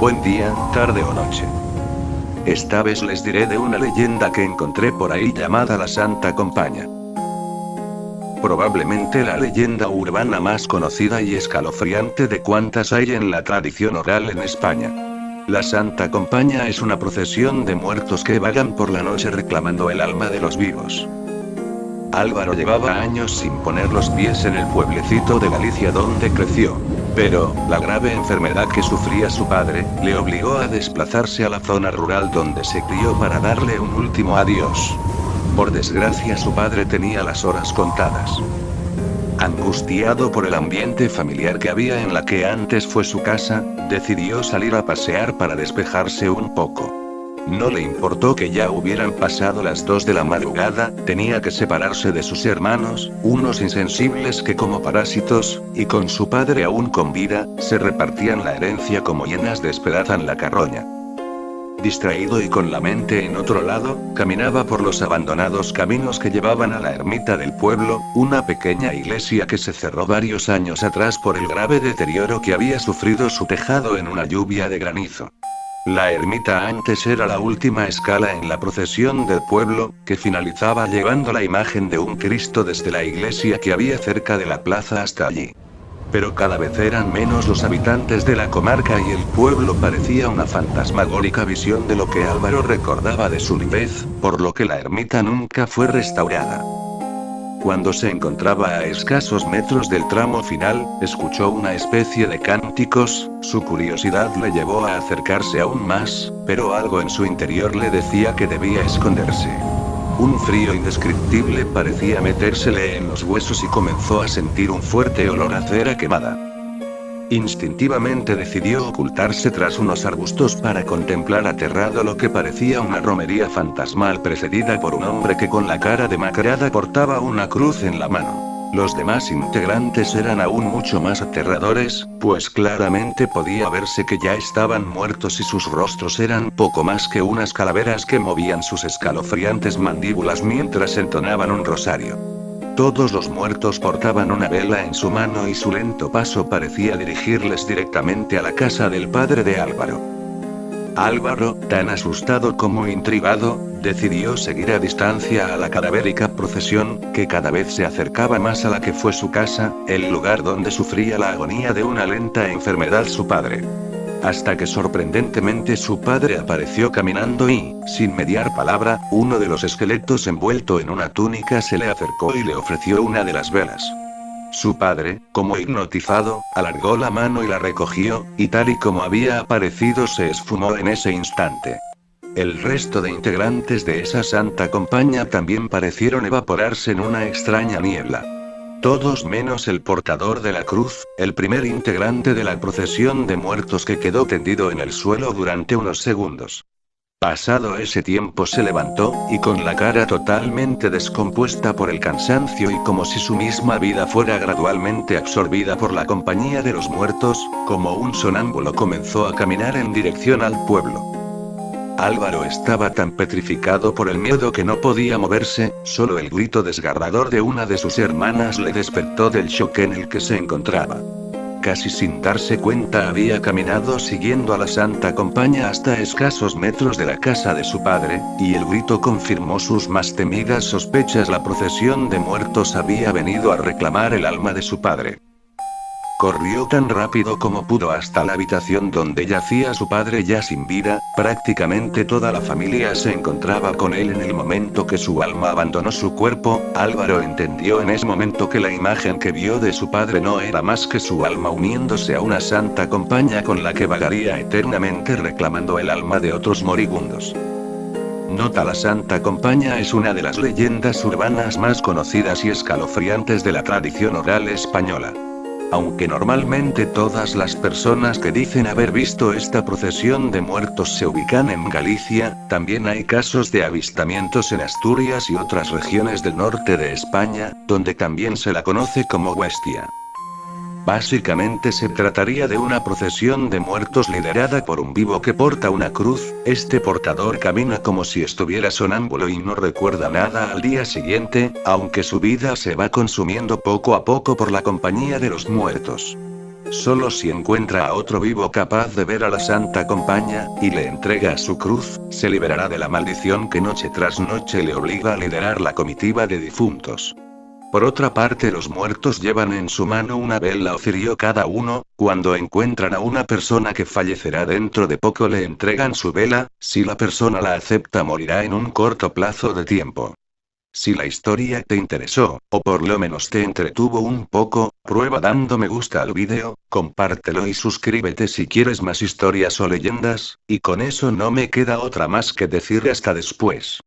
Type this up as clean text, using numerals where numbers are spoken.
Buen día, tarde o noche. Esta vez les diré de una leyenda que encontré por ahí llamada la Santa Compaña. Probablemente la leyenda urbana más conocida y escalofriante de cuantas hay en la tradición oral en España. La Santa Compaña es una procesión de muertos que vagan por la noche reclamando el alma de los vivos. Álvaro llevaba años sin poner los pies en el pueblecito de Galicia donde creció. Pero, la grave enfermedad que sufría su padre, le obligó a desplazarse a la zona rural donde se crió para darle un último adiós. Por desgracia su padre tenía las horas contadas. Angustiado por el ambiente familiar que había en la que antes fue su casa, decidió salir a pasear para despejarse un poco. No le importó que ya hubieran pasado las 2 de la madrugada, tenía que separarse de sus hermanos, unos insensibles que como parásitos, y con su padre aún con vida, se repartían la herencia como hienas despedazan la carroña. Distraído y con la mente en otro lado, caminaba por los abandonados caminos que llevaban a la ermita del pueblo, una pequeña iglesia que se cerró varios años atrás por el grave deterioro que había sufrido su tejado en una lluvia de granizo. La ermita antes era la última escala en la procesión del pueblo, que finalizaba llevando la imagen de un Cristo desde la iglesia que había cerca de la plaza hasta allí. Pero cada vez eran menos los habitantes de la comarca y el pueblo parecía una fantasmagórica visión de lo que Álvaro recordaba de su niñez, por lo que la ermita nunca fue restaurada. Cuando se encontraba a escasos metros del tramo final, escuchó una especie de cánticos, su curiosidad le llevó a acercarse aún más, pero algo en su interior le decía que debía esconderse. Un frío indescriptible parecía metérsele en los huesos y comenzó a sentir un fuerte olor a cera quemada. Instintivamente decidió ocultarse tras unos arbustos para contemplar aterrado lo que parecía una romería fantasmal precedida por un hombre que con la cara demacrada portaba una cruz en la mano. Los demás integrantes eran aún mucho más aterradores, pues claramente podía verse que ya estaban muertos y sus rostros eran poco más que unas calaveras que movían sus escalofriantes mandíbulas mientras entonaban un rosario. Todos los muertos portaban una vela en su mano y su lento paso parecía dirigirles directamente a la casa del padre de Álvaro. Álvaro, tan asustado como intrigado, decidió seguir a distancia a la cadavérica procesión, que cada vez se acercaba más a la que fue su casa, el lugar donde sufría la agonía de una lenta enfermedad su padre. Hasta que sorprendentemente su padre apareció caminando y, sin mediar palabra, uno de los esqueletos envuelto en una túnica se le acercó y le ofreció una de las velas. Su padre, como hipnotizado, alargó la mano y la recogió, y tal y como había aparecido se esfumó en ese instante. El resto de integrantes de esa Santa Compaña también parecieron evaporarse en una extraña niebla. Todos menos el portador de la cruz, el primer integrante de la procesión de muertos que quedó tendido en el suelo durante unos segundos. Pasado ese tiempo se levantó, y con la cara totalmente descompuesta por el cansancio y como si su misma vida fuera gradualmente absorbida por la compañía de los muertos, como un sonámbulo comenzó a caminar en dirección al pueblo. Álvaro estaba tan petrificado por el miedo que no podía moverse, solo el grito desgarrador de una de sus hermanas le despertó del shock en el que se encontraba. Casi sin darse cuenta había caminado siguiendo a la Santa Compaña hasta escasos metros de la casa de su padre, y el grito confirmó sus más temidas sospechas: la procesión de muertos había venido a reclamar el alma de su padre. Corrió tan rápido como pudo hasta la habitación donde yacía su padre ya sin vida, prácticamente toda la familia se encontraba con él en el momento que su alma abandonó su cuerpo. Álvaro entendió en ese momento que la imagen que vio de su padre no era más que su alma uniéndose a una Santa Compaña con la que vagaría eternamente reclamando el alma de otros moribundos. Nota: la Santa Compaña es una de las leyendas urbanas más conocidas y escalofriantes de la tradición oral española. Aunque normalmente todas las personas que dicen haber visto esta procesión de muertos se ubican en Galicia, también hay casos de avistamientos en Asturias y otras regiones del norte de España, donde también se la conoce como Huestia. Básicamente se trataría de una procesión de muertos liderada por un vivo que porta una cruz. Este portador camina como si estuviera sonámbulo y no recuerda nada al día siguiente, aunque su vida se va consumiendo poco a poco por la compañía de los muertos. Solo si encuentra a otro vivo capaz de ver a la Santa Compañía, y le entrega su cruz, se liberará de la maldición que noche tras noche le obliga a liderar la comitiva de difuntos. Por otra parte, los muertos llevan en su mano una vela o cirio cada uno. Cuando encuentran a una persona que fallecerá dentro de poco, le entregan su vela. Si la persona la acepta, morirá en un corto plazo de tiempo. Si la historia te interesó, o por lo menos te entretuvo un poco, prueba dando me gusta al vídeo, compártelo y suscríbete si quieres más historias o leyendas, y con eso no me queda otra más que decir hasta después.